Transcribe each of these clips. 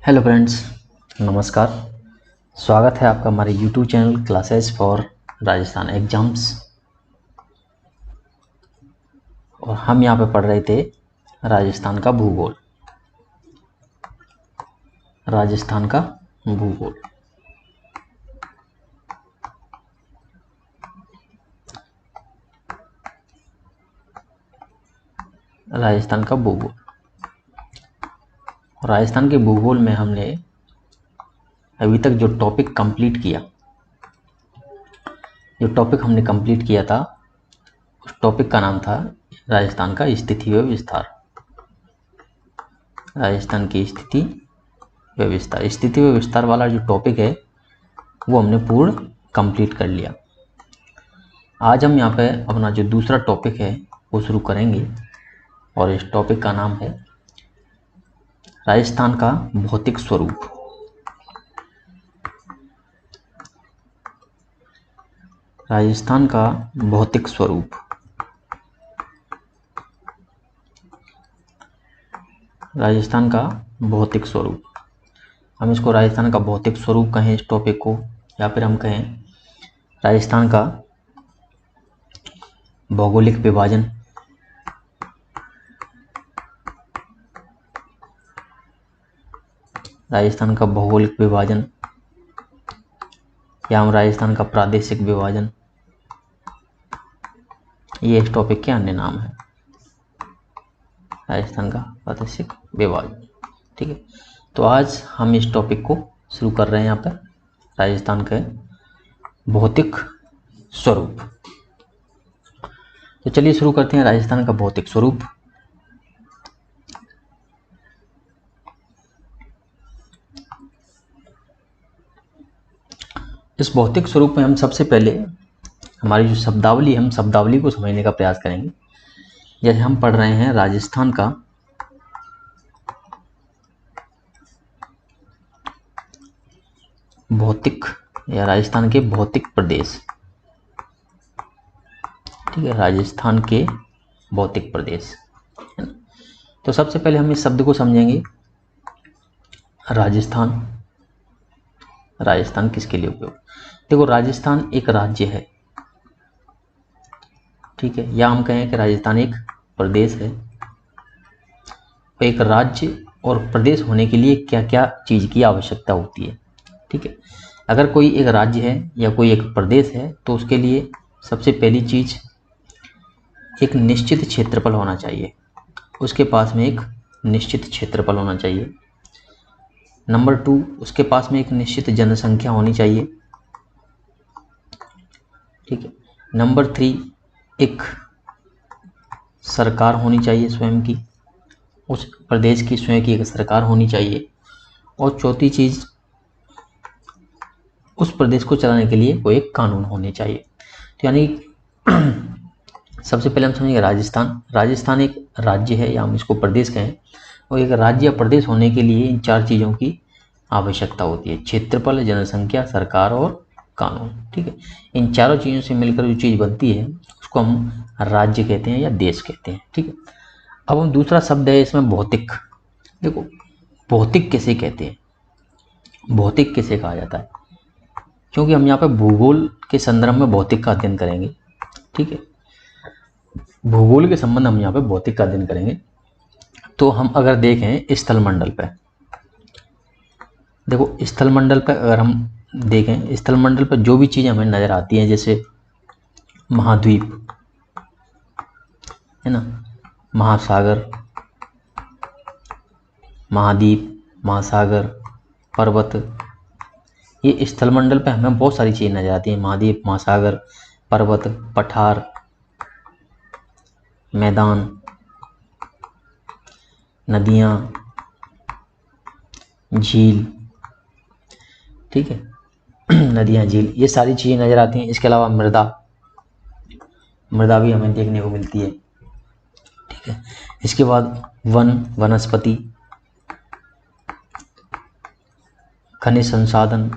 Hello friends, नमस्कार। स्वागत है आपका हमारे YouTube channel classes for Rajasthan exams. और हम यहाँ पे पढ़ रहे थे राजस्थान का भूगोल। राजस्थान का भूगोल राजस्थान का भूगोल राजस्थान के भूगोल में हमने अभी तक जो टॉपिक कंप्लीट किया था, उस टॉपिक का नाम था राजस्थान का स्थिति व विस्तार। राजस्थान की स्थिति व विस्तार। स्थिति व विस्तार वाला जो टॉपिक है वो हमने पूर्ण कंप्लीट कर लिया। आज हम यहाँ पे अपना जो दूसरा टॉपिक है वो शुरू करेंगे और इस टॉपिक का नाम है राजस्थान का भौतिक स्वरूप। राजस्थान का भौतिक स्वरूप। राजस्थान का भौतिक स्वरूप। हम इसको राजस्थान का भौतिक स्वरूप कहें इस टॉपिक को, या फिर हम कहें राजस्थान का भौगोलिक विभाजन। राजस्थान का भौगोलिक विभाजन, या हम राजस्थान का प्रादेशिक विभाजन, ये इस टॉपिक के अन्य नाम है। राजस्थान का प्रादेशिक विभाजन, ठीक है। तो आज हम इस टॉपिक को शुरू कर रहे हैं यहाँ पर, राजस्थान के भौतिक स्वरूप। तो चलिए शुरू करते हैं राजस्थान का भौतिक स्वरूप। इस भौतिक स्वरूप में हम सबसे पहले हमारी जो शब्दावली, हम शब्दावली को समझने का प्रयास करेंगे। जैसे हम पढ़ रहे हैं राजस्थान का भौतिक, या राजस्थान के भौतिक प्रदेश, ठीक है, राजस्थान के भौतिक प्रदेश, है ना। तो सबसे पहले हम इस शब्द को समझेंगे राजस्थान। राजस्थान किसके लिए उपयोग? देखो, राजस्थान एक राज्य है, ठीक है, या हम कहें कि राजस्थान एक प्रदेश है। एक राज्य और प्रदेश होने के लिए क्या क्या चीज़ की आवश्यकता होती है, ठीक है। अगर कोई एक राज्य है या कोई एक प्रदेश है तो उसके लिए सबसे पहली चीज़ एक निश्चित क्षेत्रफल होना चाहिए। उसके पास में एक निश्चित क्षेत्रफल होना चाहिए। नंबर 2, उसके पास में एक निश्चित जनसंख्या होनी चाहिए, ठीक है। नंबर 3, एक सरकार होनी चाहिए स्वयं की, उस प्रदेश की स्वयं की एक सरकार होनी चाहिए। और चौथी चीज़, उस प्रदेश को चलाने के लिए कोई एक कानून होने चाहिए। तो यानी सबसे पहले हम समझेंगे राजस्थान एक राज्य है, या हम इसको प्रदेश कहें। और एक राज्य या प्रदेश होने के लिए इन 4 चीज़ों की आवश्यकता होती है: क्षेत्रफल, जनसंख्या, सरकार और कानून, ठीक है। इन चारों चीज़ों से मिलकर जो चीज़ बनती है उसको हम राज्य कहते हैं या देश कहते हैं, ठीक है। अब हम दूसरा शब्द है इसमें भौतिक। देखो, भौतिक किसे कहते हैं, भौतिक किसे कहा जाता है? क्योंकि हम यहाँ पे भूगोल के संदर्भ में भौतिक का अध्ययन करेंगे, ठीक है। भूगोल के संबंध हम यहाँ पे भौतिक का अध्ययन करेंगे। तो हम अगर देखें स्थल मंडल पे, देखो स्थल मंडल पे अगर हम देखें, स्थल मंडल पर जो भी चीज़ें हमें नज़र आती हैं, जैसे महाद्वीप, है ना, महासागर, महाद्वीप, महासागर, पर्वत, ये स्थल मंडल पे हमें बहुत सारी चीज़ें नजर आती हैं। महाद्वीप, महासागर, पर्वत, पठार, मैदान, नदियाँ, झील, ठीक है, नदियाँ, झील, ये सारी चीज़ें नजर आती हैं। इसके अलावा मृदा भी हमें देखने को मिलती है, ठीक है। इसके बाद वनस्पति, खनिज संसाधन,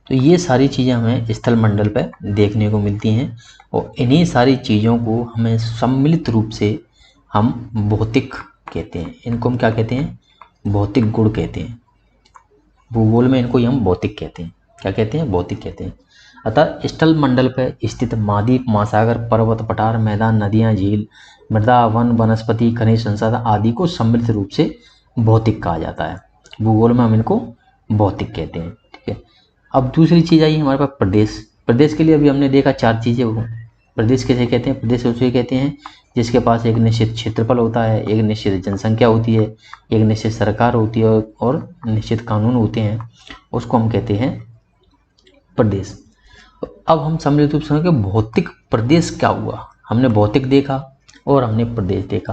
तो ये सारी चीज़ें हमें स्थल मंडल पर देखने को मिलती हैं। और इन्हीं सारी चीज़ों को हमें सम्मिलित रूप से हम भौतिक कहते हैं। इनको हम क्या कहते हैं? भौतिक गुण कहते हैं। भूगोल में इनको हम भौतिक कहते हैं। क्या कहते हैं? भौतिक कहते हैं। अतः स्थल मंडल पर स्थित महाद्वीप, महासागर, पर्वत, पठार, मैदान, नदियां, झील, मृदा, वन, वनस्पति, खनिज संसाधन आदि को समृद्ध रूप से भौतिक कहा जाता है। भूगोल में हम इनको भौतिक कहते हैं। ठीक है। अब दूसरी चीज आई हमारे पास प्रदेश। प्रदेश के लिए अभी हमने देखा 4 चीजें। वो प्रदेश किसे कहते हैं? प्रदेश उसे कहते हैं जिसके पास एक निश्चित क्षेत्रफल होता है, एक निश्चित जनसंख्या होती है, एक निश्चित सरकार होती है और निश्चित कानून होते हैं, उसको हम कहते हैं प्रदेश। अब हम सम्मिलित रूप से भौतिक प्रदेश क्या हुआ। हमने भौतिक देखा और हमने प्रदेश देखा।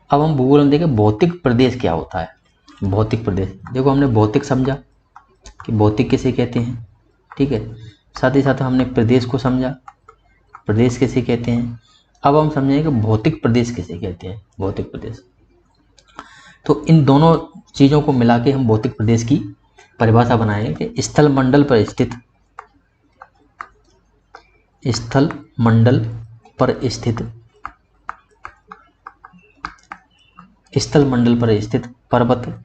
अब हम भूगोल में देखें भौतिक प्रदेश क्या होता है। भौतिक प्रदेश देखो, हमने भौतिक समझा कि भौतिक किसे कहते हैं। ठीक है। साथ ही साथ हमने प्रदेश को समझा, प्रदेश किसे कहते हैं। अब हम समझेंगे कि भौतिक प्रदेश किसे कहते हैं। भौतिक प्रदेश, तो इन दोनों चीज़ों को मिला के हम भौतिक प्रदेश की परिभाषा बनाएंगे कि स्थल मंडल पर स्थित, स्थल मंडल पर स्थित, स्थल मंडल पर स्थित पर्वत,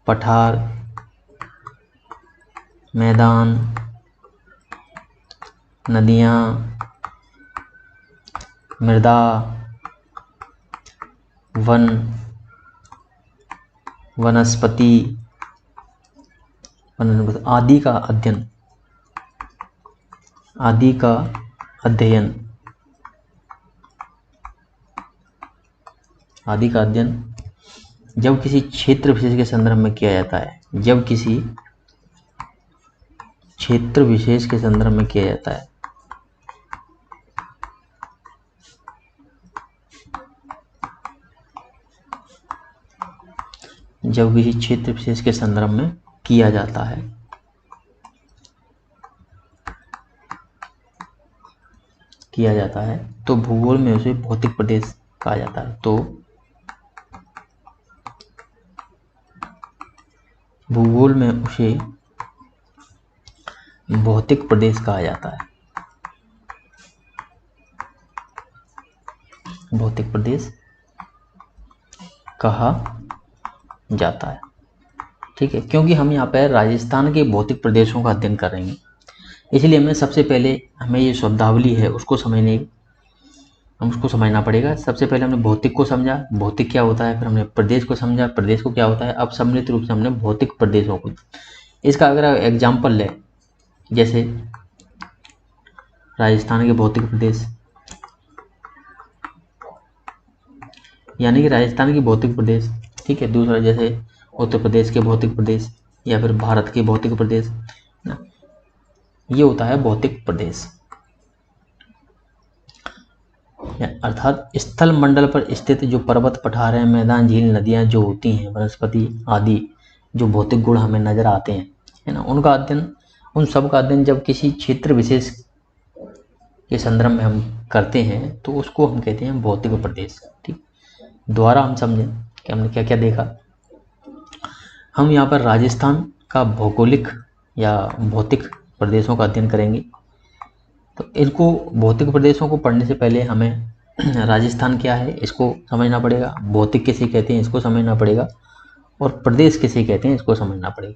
पठार, मैदान, नदियां, मृदा, वन, वनस्पति आदि का अध्ययन, आदि का अध्ययन, आदि का अध्ययन जब किसी क्षेत्र विशेष के संदर्भ में किया जाता है, जब किसी क्षेत्र विशेष के संदर्भ में किया जाता है, जब किसी क्षेत्र विशेष के संदर्भ में किया जाता है, तो भूगोल में उसे भौतिक प्रदेश कहा जाता है। तो भूगोल में उसे भौतिक प्रदेश कहा जाता है। भौतिक प्रदेश कहा जाता है। ठीक है। क्योंकि हम यहाँ पर राजस्थान के भौतिक प्रदेशों का अध्ययन कर रहे हैं, इसलिए हमें सबसे पहले हमें ये शब्दावली है उसको समझना पड़ेगा। सबसे पहले हमने भौतिक को समझा, भौतिक क्या होता है, फिर हमने प्रदेश को समझा, प्रदेश को क्या होता है। अब सम्मिलित रूप से हमने भौतिक प्रदेशों को, इसका अगर एग्जाम्पल ले, जैसे राजस्थान के भौतिक प्रदेश, यानी कि राजस्थान के भौतिक प्रदेश। ठीक है। दूसरा जैसे उत्तर प्रदेश के भौतिक प्रदेश या फिर भारत के भौतिक प्रदेश, ये होता है भौतिक प्रदेश। अर्थात स्थल मंडल पर स्थित जो पर्वत, पठार है, मैदान, झील, नदियां जो होती हैं, वनस्पति आदि जो भौतिक गुण हमें नजर आते हैं, है ना, उनका अध्ययन, उन सब का अध्ययन जब किसी क्षेत्र विशेष के संदर्भ में हम करते हैं तो उसको हम कहते हैं भौतिक प्रदेश। ठीक। द्वारा हम समझें कि हमने क्या क्या देखा। हम यहाँ पर राजस्थान का भौगोलिक या भौतिक प्रदेशों का अध्ययन करेंगे। तो इनको भौतिक प्रदेशों को पढ़ने से पहले हमें राजस्थान क्या है इसको समझना पड़ेगा, भौतिक किसे कहते हैं इसको समझना पड़ेगा, और प्रदेश किसे कहते हैं इसको समझना पड़ेगा।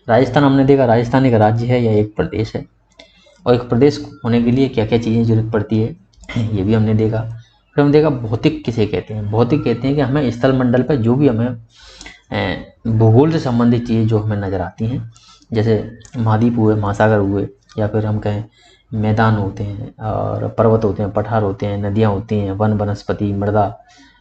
राजस्थान हमने देखा, राजस्थान एक राज्य है या एक प्रदेश है, और एक प्रदेश होने के लिए क्या क्या चीज़ें जरूरत पड़ती है ये भी हमने देखा। फिर हमने देखा भौतिक किसे कहते हैं। भौतिक कहते हैं कि हमें स्थल मंडल पर जो भी हमें भूगोल से संबंधित चीज़ें जो हमें नज़र आती हैं, जैसे महाद्वीप हुए, महासागर हुए, या फिर हम कहें मैदान होते हैं और पर्वत होते हैं, पठार होते हैं, नदियाँ होती हैं, वन, वनस्पति, मृदा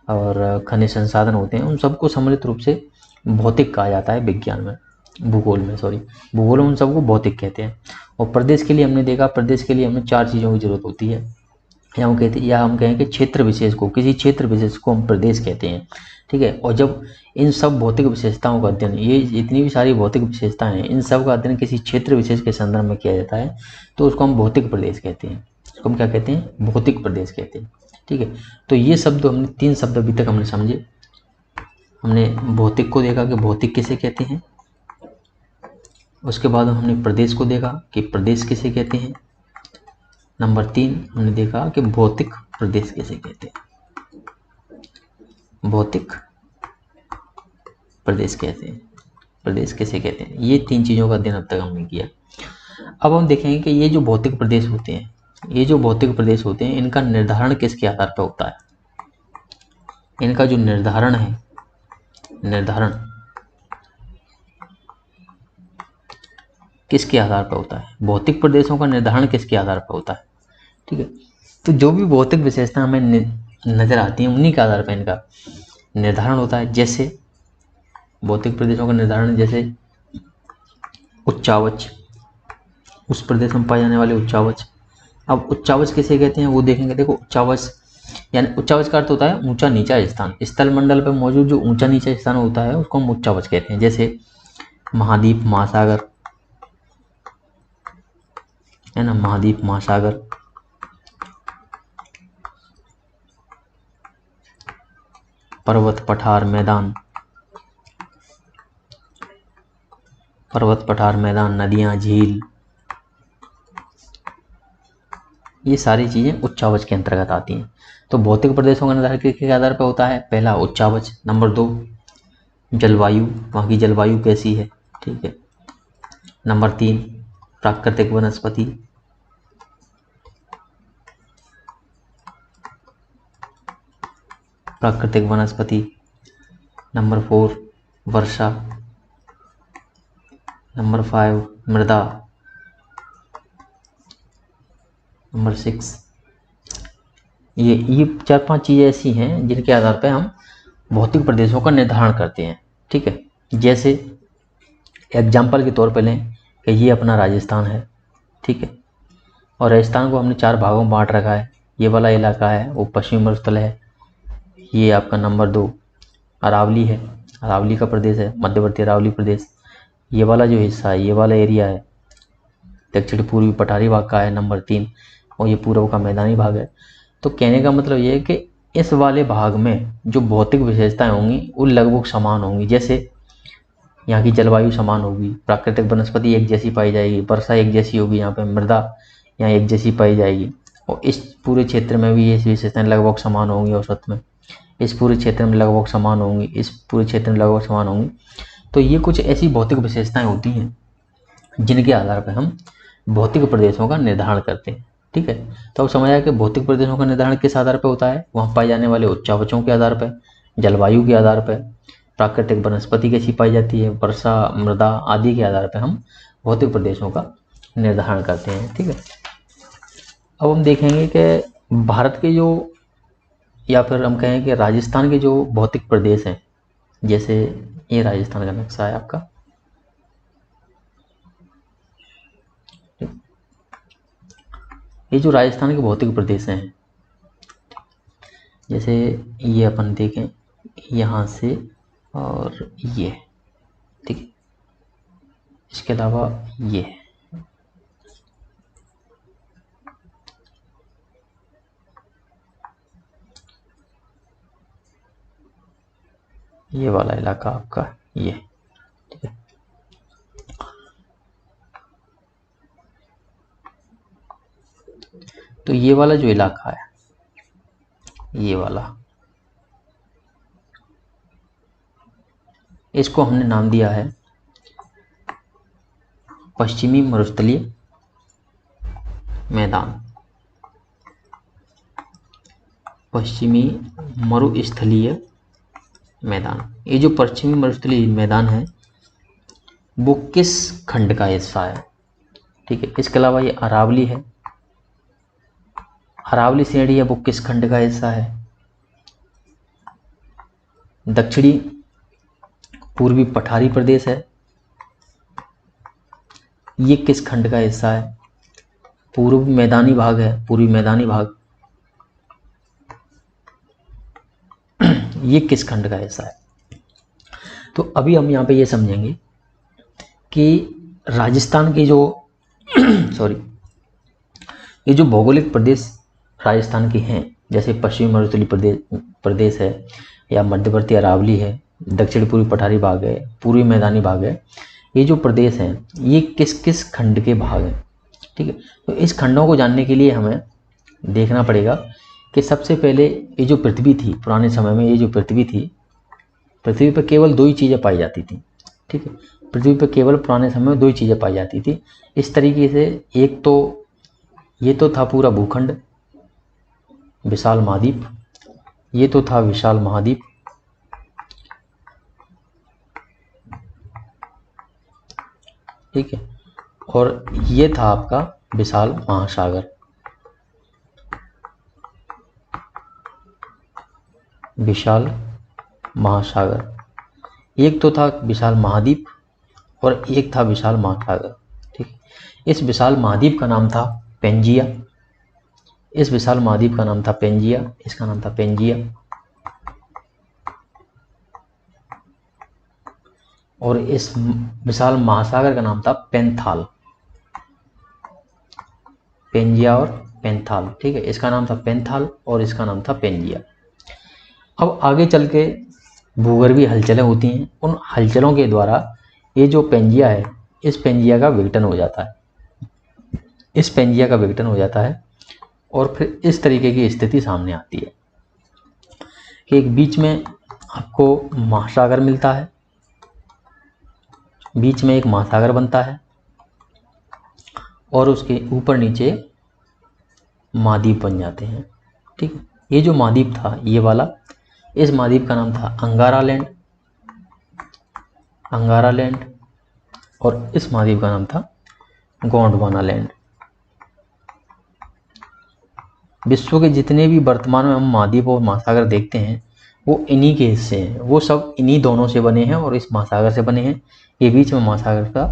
और खनिज संसाधन होते हैं, उन सबको सम्मिलित रूप से भौतिक कहा जाता है विज्ञान में, भूगोल में उन सबको भौतिक कहते हैं। और प्रदेश के लिए हमने देखा, प्रदेश के लिए हमें 4 चीज़ों की जरूरत होती है, या हम कहें कि क्षेत्र विशेष को, किसी क्षेत्र विशेष को हम प्रदेश कहते हैं। ठीक है। और जब इन सब भौतिक विशेषताओं का अध्ययन, ये जितनी भी सारी भौतिक विशेषताएं हैं, इन सब का अध्ययन किसी क्षेत्र विशेष के संदर्भ में किया जाता है तो उसको हम भौतिक प्रदेश कहते हैं। उसको हम क्या कहते हैं? भौतिक प्रदेश कहते हैं। ठीक है। तो ये शब्द हमने 3 शब्द अभी तक हमने समझे। हमने भौतिक को देखा कि भौतिक किसे कहते हैं, उसके बाद हमने प्रदेश को देखा कि प्रदेश किसे कहते हैं, नंबर 3 हमने देखा कि भौतिक प्रदेश किसे कहते हैं। भौतिक प्रदेश कहते हैं। प्रदेश किसे कहते हैं? ये 3 चीज़ों का अध्ययन अब तक हमने किया। अब हम देखेंगे कि ये जो भौतिक प्रदेश होते हैं, ये जो भौतिक प्रदेश होते हैं, इनका निर्धारण किसके आधार पर होता है? इनका जो निर्धारण है, निर्धारण किसके आधार पर होता है? भौतिक प्रदेशों का निर्धारण किसके आधार पर होता है? ठीक है, तो जो भी भौतिक विशेषता हमें नजर आती हैं, उन्हीं के आधार पर इनका निर्धारण होता है। जैसे भौतिक प्रदेशों का निर्धारण, जैसे उच्चावच, उस प्रदेश में पाए जाने वाले उच्चावच। अब उच्चावच किसे कहते हैं वो देखेंगे। देखो, उच्चावच यानी उच्चावच का अर्थ होता है ऊंचा नीचा स्थान। स्थल मंडल पर मौजूद जो ऊंचा नीचा स्थान होता है उसको हम उच्चावच कहते हैं। जैसे महाद्वीप, महासागर, है ना, महाद्वीप, महासागर, पर्वत, पठार, मैदान, पर्वत, पठार, मैदान, नदियां, झील, ये सारी चीजें उच्चावच के अंतर्गत आती हैं। तो भौतिक प्रदेशों का निर्धारण किसके आधार पर होता है? पहला उच्चावच। नंबर 2 जलवायु, वहाँ की जलवायु कैसी है। ठीक है। नंबर 3 प्राकृतिक वनस्पति, प्राकृतिक वनस्पति। नंबर 4 वर्षा। नंबर 5 मृदा। नंबर 6 ये 4-5 चीज़ें ऐसी हैं जिनके आधार पर हम भौतिक प्रदेशों का निर्धारण करते हैं। ठीक है। जैसे एग्जाम्पल के तौर पर लें कि ये अपना राजस्थान है। ठीक है, और राजस्थान को हमने 4 भागों में बांट रखा है। ये वाला इलाका है वो पश्चिमी मरुस्थल है। ये आपका नंबर 2 अरावली है, अरावली का प्रदेश है, मध्यवर्ती अरावली प्रदेश। ये वाला जो हिस्सा है, ये वाला एरिया है, दक्षिण पूर्वी पठारी भाग का है, नंबर 3। और ये पूर्व का मैदानी भाग है। तो कहने का मतलब ये है कि इस वाले भाग में जो भौतिक विशेषताएं होंगी वो लगभग समान होंगी। जैसे यहाँ की जलवायु समान होगी, प्राकृतिक वनस्पति एक जैसी पाई जाएगी, वर्षा एक जैसी होगी, यहाँ पे मृदा यहाँ एक जैसी पाई जाएगी। और इस पूरे क्षेत्र में भी ये विशेषताएं लगभग समान होंगी। औसत में इस पूरे क्षेत्र में लगभग समान होंगी, इस पूरे क्षेत्र में लगभग समान होंगी। तो ये कुछ ऐसी भौतिक विशेषताएं होती हैं जिनके आधार पर हम भौतिक प्रदेशों का निर्धारण करते हैं। ठीक है, तो अब समझ आया कि भौतिक प्रदेशों का निर्धारण किस आधार पर होता है? वहाँ पाए जाने वाले उच्चावचों के आधार पर, जलवायु के आधार पर, प्राकृतिक वनस्पति कैसी पाई जाती है, वर्षा, मृदा आदि के आधार पर हम भौतिक प्रदेशों का निर्धारण करते हैं। ठीक है, अब हम देखेंगे कि भारत के जो, या फिर हम कहें कि राजस्थान के जो भौतिक प्रदेश हैं, जैसे ये राजस्थान का नक्शा है आपका। ये जो राजस्थान के भौतिक प्रदेश हैं, जैसे ये अपन देखें यहाँ से और ये, ठीक है, इसके अलावा ये वाला इलाका आपका ये, ठीक है। तो ये वाला जो इलाका है, ये वाला, इसको हमने नाम दिया है पश्चिमी मरुस्थलीय मैदान, पश्चिमी मरुस्थलीय मैदान। ये जो पश्चिमी मरुस्थलीय मैदान है वो किस खंड का हिस्सा है? ठीक है, इसके अलावा ये अरावली है, अरावली श्रेणी है, वो किस खंड का हिस्सा है? दक्षिणी पूर्वी पठारी प्रदेश है, ये किस खंड का हिस्सा है? पूर्वी मैदानी भाग है, पूर्वी मैदानी भाग, ये किस खंड का हिस्सा है? तो अभी हम यहाँ पे ये समझेंगे कि राजस्थान के जो सॉरी, ये जो भौगोलिक प्रदेश राजस्थान के हैं, जैसे पश्चिमी मरुस्थलीय प्रदेश है, या मध्यवर्ती अरावली है, दक्षिण पूर्वी पठारी भाग है, पूर्वी मैदानी भाग है, ये जो प्रदेश हैं ये किस किस खंड के भाग हैं? ठीक है, तो इस खंडों को जानने के लिए हमें देखना पड़ेगा कि सबसे पहले ये जो पृथ्वी थी, पुराने समय में ये जो पृथ्वी थी, पृथ्वी पर केवल दो ही चीज़ें पाई जाती थी। ठीक है, पृथ्वी पर केवल पुराने समय में दो ही चीज़ें पाई जाती थी इस तरीके से। एक तो ये तो था पूरा भूखंड, विशाल महाद्वीप, ये तो था विशाल महाद्वीप, ठीक है, और ये था आपका विशाल महासागर। विशाल महासागर, एक तो था विशाल महाद्वीप और एक था विशाल महासागर। ठीक, इस विशाल महाद्वीप का नाम था पेंजिया, इस विशाल महाद्वीप का नाम था पेंजिया, इसका नाम था पेंजिया। और इस विशाल महासागर का नाम था पेंथाल, पेंजिया और पेंथाल। ठीक है, इसका नाम था पेंथाल और इसका नाम था पेंजिया। अब आगे चल के भूगर्भीय हलचलें होती हैं, उन हलचलों के द्वारा ये जो पेंजिया है, इस पेंजिया का विघटन हो जाता है, इस पेंजिया का विघटन हो जाता है और फिर इस तरीके की स्थिति सामने आती है कि एक बीच में आपको महासागर मिलता है, बीच में एक महासागर बनता है और उसके ऊपर नीचे महाद्वीप बन जाते हैं। ठीक है, ये जो महाद्वीप था ये वाला, इस महाद्वीप का नाम था अंगारा लैंड, अंगारा लैंड, और इस महाद्वीप का नाम था गोंडवाना लैंड। विश्व के जितने भी वर्तमान में हम महाद्वीप और महासागर देखते हैं वो इन्हीं के हिस्से हैं, वो सब इन्हीं दोनों से बने हैं और इस महासागर से बने हैं। ये बीच में महासागर का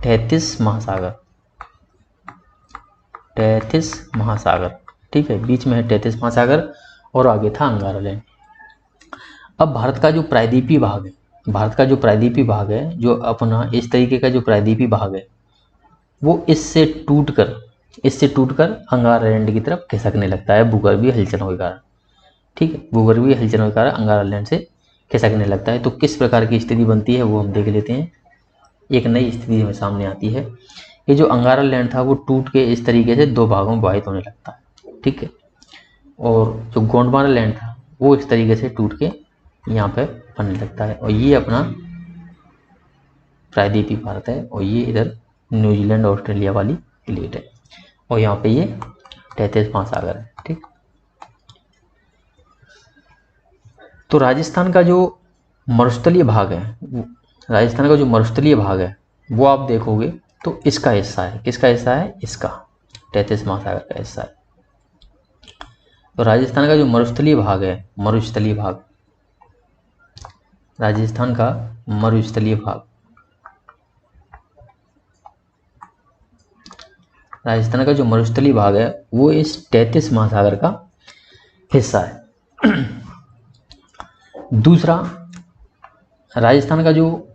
33 महासागर, 33 महासागर, ठीक है, बीच में है 33 महासागर और आगे था अंगारा लैंड। अब भारत का जो प्रायद्वीपीय भाग है, भारत का जो प्रायद्वीपीय भाग है, जो अपना इस तरीके का जो प्रायद्वीपीय भाग है, वो इससे टूटकर अंगारा लैंड की तरफ खिसकने लगता है भूगर्भीय हलचलों के कारण। ठीक है, भूगर्भीय हलचलों के कारण अंगारा लैंड से खिसकने लगता है। तो किस प्रकार की स्थिति बनती है वो हम देख लेते हैं। एक नई स्थिति हमें सामने आती है। ये जो अंगारा लैंड था वो टूट के इस तरीके से दो भागों में विभाजित होने लगता है। ठीक है, और जो गोंडवाना लैंड था वो इस तरीके से टूट के यहाँ पे बनने लगता है। और ये अपना प्रायद्वीपीय भारत है और ये इधर न्यूजीलैंड ऑस्ट्रेलिया वाली प्लेट है और यहाँ पे ये 33 महासागर है। ठीक, तो राजस्थान का जो मरुस्थलीय भाग है, राजस्थान का जो मरुस्थलीय भाग है वो आप देखोगे तो इसका हिस्सा है। किसका हिस्सा है? इसका 33 महासागर का हिस्सा है। तो राजस्थान का जो मरुस्थलीय भाग है, मरुस्थलीय भाग, राजस्थान का मरुस्थलीय भाग, राजस्थान का जो मरुस्थलीय भाग है वो इस 33 महासागर का हिस्सा है। दूसरा, राजस्थान का जो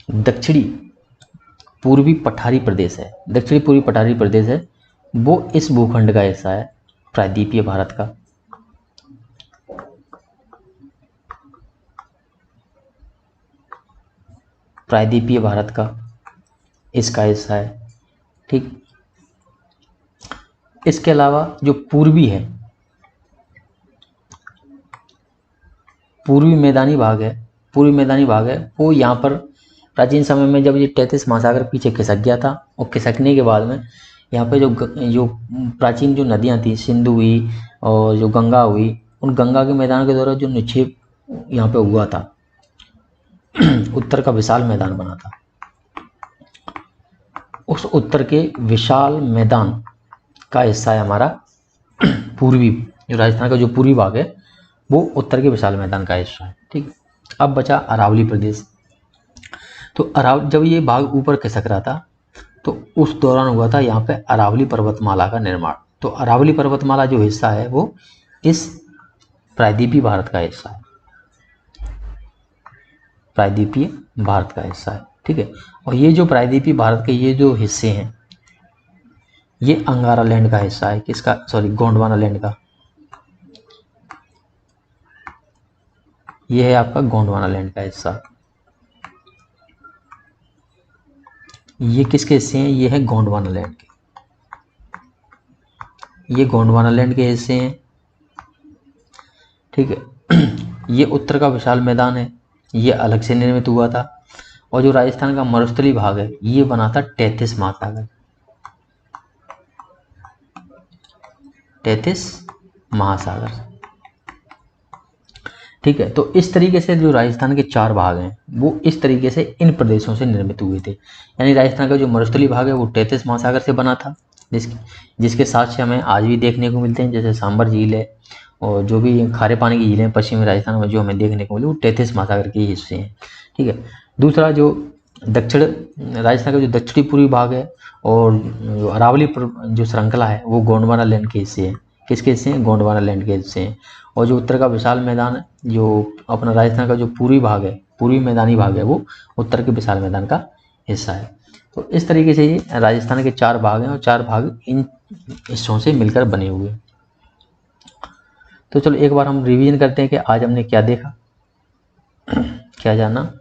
दक्षिणी पूर्वी पठारी प्रदेश है, दक्षिणी पूर्वी पठारी प्रदेश है, वो इस भूखंड का हिस्सा है, प्रायद्वीपीय भारत का। प्रायद्वीपीय भारत का इसका हिस्सा है। ठीक, इसके अलावा जो पूर्वी है, पूर्वी मैदानी भाग है, पूर्वी मैदानी भाग है, वो यहाँ पर प्राचीन समय में जब ये 33 महासागर पीछे खिसक गया था और खिसकने के बाद में यहाँ पे जो प्राचीन जो नदियाँ थी, सिंधु हुई और जो गंगा हुई, उन गंगा के मैदान के द्वारा जो निक्षेप यहाँ पे हुआ था, उत्तर का विशाल मैदान बना था। उस उत्तर के विशाल मैदान का हिस्सा है हमारा पूर्वी, जो राजस्थान का जो पूर्वी भाग है वो उत्तर के विशाल मैदान का हिस्सा है। ठीक, अब बचा अरावली प्रदेश। तो जब ये भाग ऊपर खिसक रहा था तो उस दौरान हुआ था यहाँ पे अरावली पर्वतमाला का निर्माण। तो अरावली पर्वतमाला जो हिस्सा है वो इस प्रायद्वीपीय भारत का हिस्सा है, प्रायद्वीपीय भारत का हिस्सा है। ठीक है, और ये जो प्रायद्वीपीय भारत के ये जो हिस्से हैं ये अंगारा लैंड का हिस्सा है। किसका? सॉरी, गोंडवाना लैंड का। ये है आपका गोंडवाना लैंड का हिस्सा। ये किसके हिस्से हैं? ये है गोंडवाना लैंड के। ये गोंडवाना लैंड के हिस्से हैं, ठीक है। ये उत्तर का विशाल मैदान है, ये अलग से निर्मित हुआ था। और जो राजस्थान का मरुस्थलीय भाग है ये बना था तैतीस महासागर, तैतीस महासागर, ठीक है। तो इस तरीके से जो राजस्थान के 4 भाग हैं वो इस तरीके से इन प्रदेशों से निर्मित हुए थे। यानी राजस्थान का जो मरुस्थलीय भाग है वो 33 महासागर से बना था, जिसके साक्ष्य हमें आज भी देखने को मिलते हैं, जैसे सांबर झील है और जो भी खारे पानी की झीलें हैं पश्चिमी राजस्थान में जो हमें देखने को मिली वो 33 महासागर के हिस्से हैं, ठीक है। दूसरा जो दक्षिण राजस्थान का जो दक्षिणी पूर्वी भाग है और जो अरावली जो श्रृंखला है वो गोंडवाना लैंड के हिस्से हैं। किसके हिस्से हैं? गोंडवाना लैंड के हिस्से हैं। और जो उत्तर का विशाल मैदान है, जो अपना राजस्थान का जो पूर्वी भाग है, पूर्वी मैदानी भाग है, वो उत्तर के विशाल मैदान का हिस्सा है। तो इस तरीके से ये राजस्थान के 4 भाग हैं और 4 भाग इन हिस्सों से मिलकर बने हुए हैं। तो चलो एक बार हम रिवीजन करते हैं कि आज हमने क्या देखा, क्या जाना।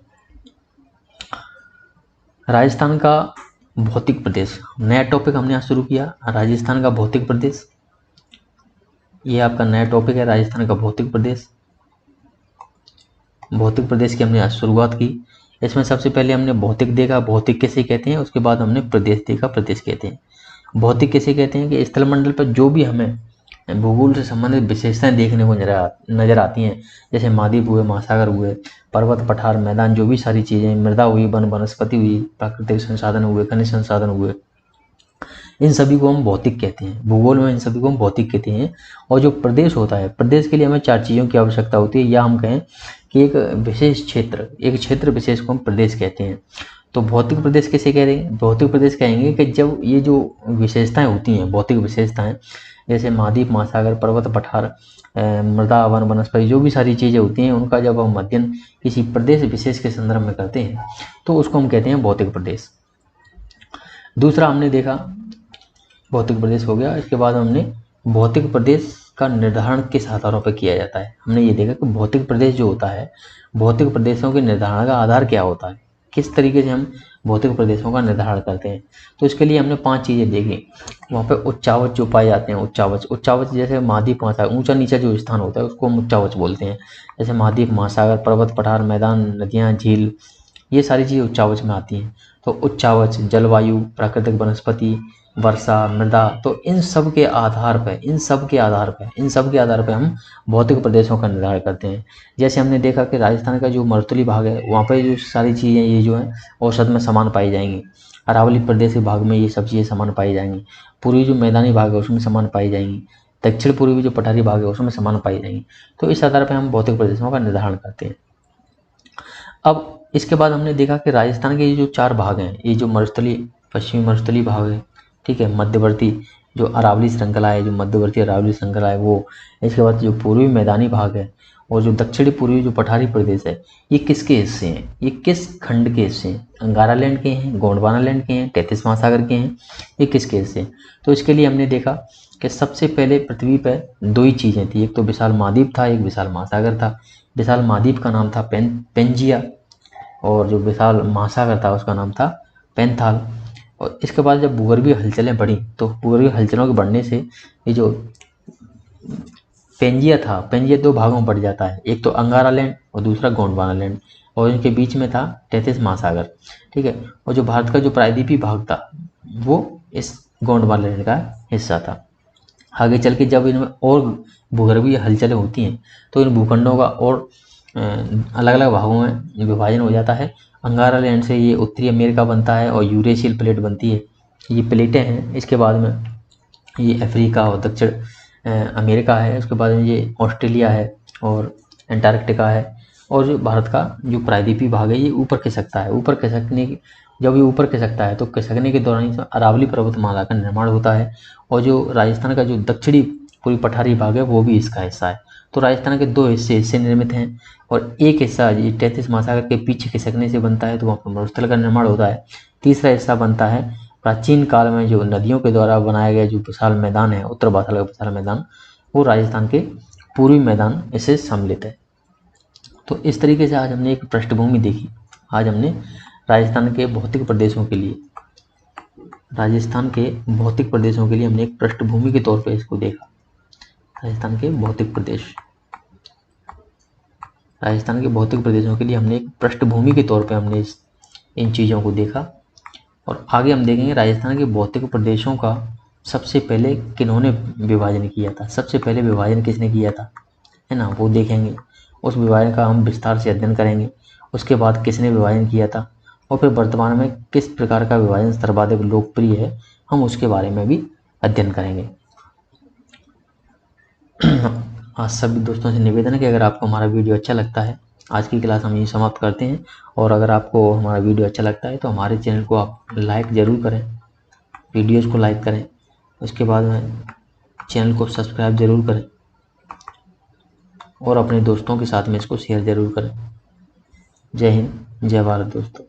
राजस्थान का भौतिक प्रदेश, नया टॉपिक हमने आज शुरू किया, राजस्थान का भौतिक प्रदेश। ये आपका नया टॉपिक है, राजस्थान का भौतिक प्रदेश। भौतिक प्रदेश की हमने आज शुरुआत की। इसमें सबसे पहले हमने भौतिक देखा, भौतिक किसे कहते हैं, उसके बाद हमने प्रदेश देखा, प्रदेश कहते हैं। भौतिक किसे कहते हैं कि स्थलमंडल पर जो भी हमें भूगोल से संबंधित विशेषताएं देखने को नजर आती हैं, जैसे महाद्वीप हुए, महासागर हुए, पर्वत पठार मैदान, जो भी सारी चीज़ें, मृदा हुई, वन वनस्पति हुई, प्राकृतिक संसाधन हुए, खनिज संसाधन हुए, इन सभी को हम भौतिक कहते हैं। भूगोल में इन सभी को हम भौतिक कहते हैं। और जो प्रदेश होता है, प्रदेश के लिए हमें 4 चीज़ों की आवश्यकता होती है, या हम कहें कि एक विशेष क्षेत्र, एक क्षेत्र विशेष को हम प्रदेश कहते हैं। तो भौतिक प्रदेश किसे कह रहे हैं? भौतिक प्रदेश कहेंगे कि जब ये जो विशेषताएं होती हैं, भौतिक विशेषताएं, जैसे महाद्वीप, महासागर, पर्वत पठार, मृदा, वन वनस्पति, जो भी सारी चीज़ें होती हैं, उनका जब हम अध्ययन किसी प्रदेश विशेष के संदर्भ में करते हैं तो उसको हम कहते हैं भौतिक प्रदेश। दूसरा हमने देखा भौतिक प्रदेश हो गया। इसके बाद हमने भौतिक प्रदेश का निर्धारण किस आधारों पर किया जाता है। हमने ये देखा कि भौतिक प्रदेश जो होता है, भौतिक प्रदेशों के निर्धारण का आधार क्या होता है, किस तरीके से हम भौतिक प्रदेशों का निर्धारण करते हैं। तो इसके लिए हमने 5 चीज़ें देखी। वहाँ पे उच्चावच जो पाए जाते हैं, उच्चावच जैसे महाद्वीप, महासागर, ऊंचा नीचा जो स्थान होता है उसको हम उच्चावच बोलते हैं। जैसे महाद्वीप, महासागर, पर्वत पठार मैदान, नदियाँ, झील, ये सारी चीज़ें उच्चावच में आती हैं। तो उच्चावच, जलवायु, प्राकृतिक वनस्पति, वर्षा, मृदा, तो इन सब के आधार पर हम भौतिक प्रदेशों का निर्धारण करते हैं। जैसे हमने देखा कि राजस्थान का जो मरुस्थलीय भाग है वहाँ पर जो सारी चीज़ें ये जो हैं औसत में समान पाई जाएंगी। अरावली प्रदेश भाग में ये सब चीज़ें समान पाई जाएंगी। पूर्वी जो मैदानी भाग है उसमें समान पाई जाएंगी। दक्षिण पूर्वी जो पठारी भाग है उसमें समान पाई जाएंगी। तो इस आधार पर हम भौतिक प्रदेशों का निर्धारण करते हैं। अब इसके बाद हमने देखा कि राजस्थान के ये जो 4 भाग हैं, ये जो मरुस्थलीय, पश्चिमी मरुस्थलीय भाग है, ठीक है, मध्यवर्ती जो अरावली श्रृंखला है, जो मध्यवर्ती अरावली श्रृंखला है वो, इसके बाद जो पूर्वी मैदानी भाग है और जो दक्षिणी पूर्वी जो पठारी प्रदेश है, ये किसके हिस्से हैं, ये किस खंड के हिस्से हैं? अंगारा लैंड के हैं, गोंडवाना लैंड के हैं, 33 महासागर के हैं, ये किसके हिस्से हैं? तो इसके लिए हमने देखा कि सबसे पहले पृथ्वी पर 2 ही चीज़ें थी, एक तो विशाल महाद्वीप था, एक विशाल महासागर था। विशाल महाद्वीप का नाम था पेंजिया और जो विशाल महासागर था उसका नाम था पैंथाल। और इसके बाद जब भूगर्भीय हलचलें बढ़ी तो भूगर्भीय हलचलों के बढ़ने से ये जो पेंजिया था, पेंजिया 2 भागों में बढ़ जाता है, एक तो अंगारा लैंड और दूसरा गोंडवाना लैंड, और इनके बीच में था 33 महासागर, ठीक है। और जो भारत का जो प्रायद्वीपीय भाग था वो इस गोंडवाना लैंड का हिस्सा था। आगे चल के जब इनमें और भूगर्भीय हलचलें होती हैं तो इन भूखंडों का और अलग अलग भागों में विभाजन हो जाता है। अंगारा लैंड से ये उत्तरी अमेरिका बनता है और यूरेशियल प्लेट बनती है, ये प्लेटें हैं। इसके बाद में ये अफ्रीका और दक्षिण अमेरिका है, उसके बाद में ये ऑस्ट्रेलिया है और अंटार्कटिका है। और जो भारत का जो प्रायद्वीपीय भाग है ये ऊपर खिसकता है। ऊपर खिसकने जब ये ऊपर खिसकता है तो खिसकने के दौरान इसमें अरावली पर्वतमाला का निर्माण होता है। और जो राजस्थान का जो दक्षिणी पूरी पठारी भाग है वो भी इसका हिस्सा है। तो राजस्थान के 2 हिस्से निर्मित हैं और एक हिस्सा ये 33 महासागर के पीछे खिसकने से बनता है तो वहाँ पर मरुस्थल का निर्माण होता है। तीसरा हिस्सा बनता है प्राचीन काल में जो नदियों के द्वारा बनाया गया जो विशाल मैदान है, उत्तर भारत का विशाल मैदान, वो राजस्थान के पूर्वी मैदान इससे सम्मिलित है। तो इस तरीके से आज हमने एक पृष्ठभूमि देखी। आज हमने राजस्थान के भौतिक प्रदेशों के लिए राजस्थान के भौतिक प्रदेशों के लिए हमने एक पृष्ठभूमि के तौर पे इसको देखा। राजस्थान के भौतिक प्रदेशों के लिए हमने एक पृष्ठभूमि के तौर पे हमने इन चीज़ों को देखा। और आगे हम देखेंगे राजस्थान के भौतिक प्रदेशों का सबसे पहले किन्होंने विभाजन किया था, सबसे पहले विभाजन किसने किया था, है ना, वो देखेंगे। उस विभाजन का हम विस्तार से अध्ययन करेंगे। उसके बाद किसने विभाजन किया था और फिर वर्तमान में किस प्रकार का विभाजन सर्वाधिक लोकप्रिय है, हम उसके बारे में भी अध्ययन करेंगे। आज सभी दोस्तों से निवेदन है कि अगर आपको हमारा वीडियो अच्छा लगता है, आज की क्लास हम यहीं समाप्त करते हैं। और अगर आपको हमारा वीडियो अच्छा लगता है तो हमारे चैनल को आप लाइक ज़रूर करें, वीडियोज़ को लाइक करें, उसके बाद में चैनल को सब्सक्राइब ज़रूर करें और अपने दोस्तों के साथ में इसको शेयर ज़रूर करें। जय हिंद, जय भारत दोस्तों।